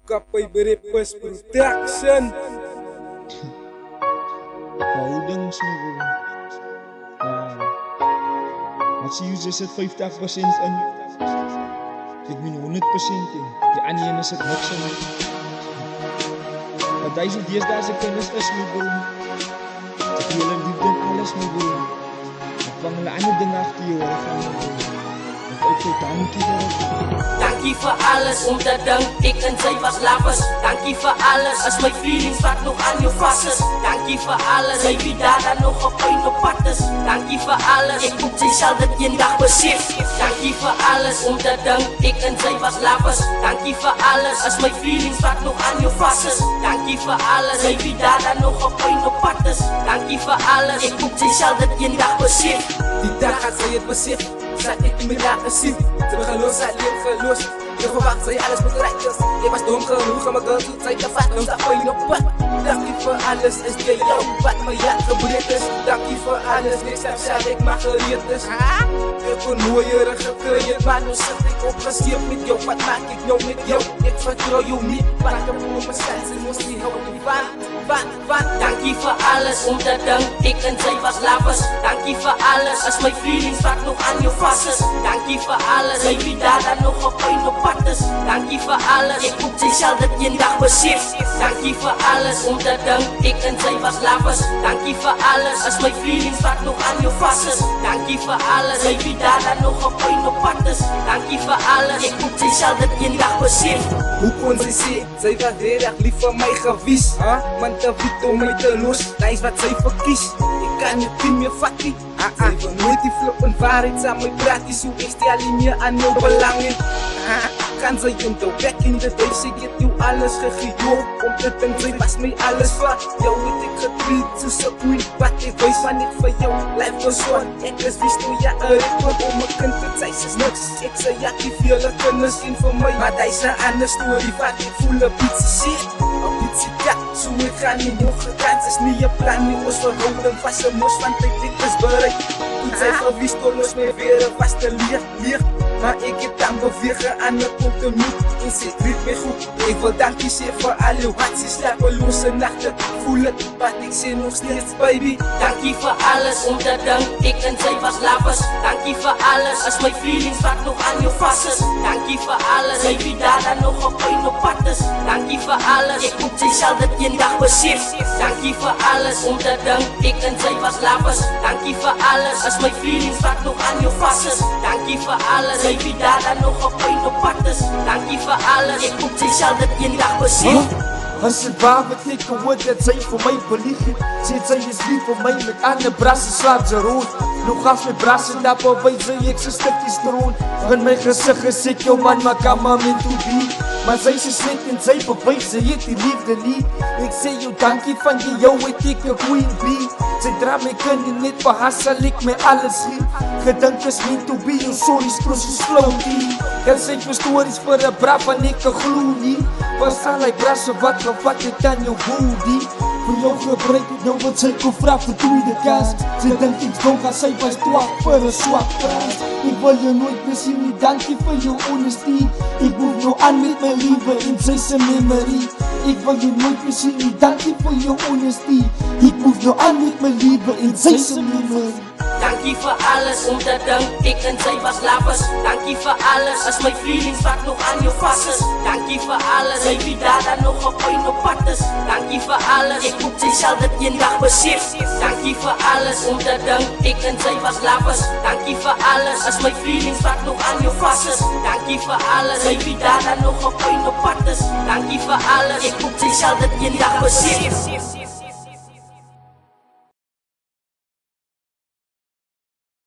Kapay Berepes Production. Verhouding siguro. Wat zie je, zit 50% in. Ik ben 100% in. Die andere is het niks in. Want deze deesdaagse kennis is mijn bron. Ik wil een liefde en alles mijn bron. Ik vang hulle ander ding achter je hoor van mijn bron. Ik sê dankie daarop. Dankie vir alles, omdat ek en sy was lovers. Dankie vir alles, as my feelings wat nog aan jou vas is. Dankie vir alles, sy wie daar dan nog op pyn op pad is. Dankie vir alles, ek hoop sy sal dit eendag besef. Dankie vir alles, omdat ek en sy was lovers. Dankie vir alles, as my feelings wat nog aan jou vas is. Dankie vir alles, sy wie daar dan nog op pyn op pad is. Dankie vir alles, ek hoop sy sal dit eendag besef. Die dag gaat zij het besef, zat ik in mijn dagen zien. Ze hebben gelost, zij leert gelost. Je verwacht zij alles bereikt is. Je was dom genoeg, maar girl doet zij te vaak. Dan sta je op pad. Dankie voor alles, is jij jouw pad. Maar ja, gebreed is. Dankie voor alles, niks heb zij, ik maar geleerd is. Ik kon mooier gecreëerd, maar nu zit ik opgescheerd met jou. Wat maak ik nou met jou? Ik vertrouw jou niet. Wat ik heb voor mezelf, ze moest niet houden van. Dankie vir alles, omdat ek en sy was lovers. Dankie vir alles, as my feelings wat nog aan jou vas is. Dankie vir alles, sy wie daar dan nog op pyn op pad is. Dankie vir alles, ek hoop sy sal dit eendag besef. Dankie vir alles, omdat ek en sy was lovers. Dankie vir alles, as my feelings wat nog aan jou vas is. Dankie vir alles, sy wie daar dan nog op pyn op pad is. Dankie vir alles, ek hoop sy sal dit eendag besef. Hoe kon sy sê, sy was reg lief vir my gewies. Man te wit om my te los, dat is wat sy verkies. Ek kan jou nie meer vat nie. Sy wil nooit die flip en waarheid saam my praat nie. So ek stel nie meer aan jou belang nie. Kan sy onthou back in the day, sy het jou alles gegee. Om te dink sy was my alles vir jou. Het ek getreed soos 'n queen. Wat ek wys van ek vir jou. Life goes on, ek is wie toe ja record om 'n kind te sy is niks. Ek sê ja, die vele kinders in vir my. Maar dis 'n ander storie wat ek voel 'n bietjie shit. 'n bietjie kat, so ek gaan nie nog gekans is nie 'n plan nie. Ons verhouding vas 'n mos van tyd dit is bereik. Toen sy verwies tot ons my weer 'n vaste leeg. Maar ek het dan beweeg aan 'n continu. En sy treat my goed. Ek wil dankie sê vir al jou wat sy slapelose nagte. Voel het wat ek sê nog steeds baby. Dankie vir alles, omdat ek en sy was lovers. Dankie vir alles, as my feelings wat nog aan jou vas is. Dankie vir alles, sy wie daar dan nog op pyn op pad is. Dankie vir alles, ek hoop sy sal dit eendag besef. Dankie vir alles, omdat ek en sy was lovers. Dankie vir alles, as my feelings wat nog aan jou vas is. Dankie vir alles, sy wie daar dan nog op pyn op pad is. Dankie vir alles, ek hoop sy sal dit eendag besef. As het waar wat ek gehoord het, sy vir my belief het. Sy is lief vir my met ander brasse slaap sy rood. Nog af my brasse dap op by sy ek sy stukkies troon. In my gesig is ek jou man, maar kan maar met toe die. Maar sy is net en sy bewijs, sy het die liefde nie. Ek sê jou dankie van die jou het ek 'n queen bee. Sy dra my kind en net vir haar sal ek my alles gee. Gedink is meant to be, jou sorry skroos so slow die. Kan sy my stories vir 'n braaf van ek glo nie. Was al like brasse wat gevat het aan jou booty. Vir jou gebruik het nou wat sy kon vra vir tweede kans. Sy dink ek donk as sy was twak vir 'n swak prans. Ek wil jou nooit besien nie, dankie vir jou honesty. Ek hoef jou aan met my liefde en sy se memory. Ek wil jou nooit besien nie, dankie vir jou honesty. Ek hoef jou aan met my liefde en sy se memory. Dankie vir alles, omdat ek en sy was lovers. Dankie vir alles, as my feelings wat nog aan jou vas is. Dankie vir alles, sy wie daar dan nog op pyn op pad is. Dankie vir alles, ek hoop sy sal dit eendag besef. Dankie vir alles, omdat ek en sy was lovers. Dankie vir alles, as my feelings wat nog aan jou vas is. Dankie vir alles, sy wie daar dan nog op pyn op pad is. Dankie vir alles, ek hoop sy sal dit eendag besef.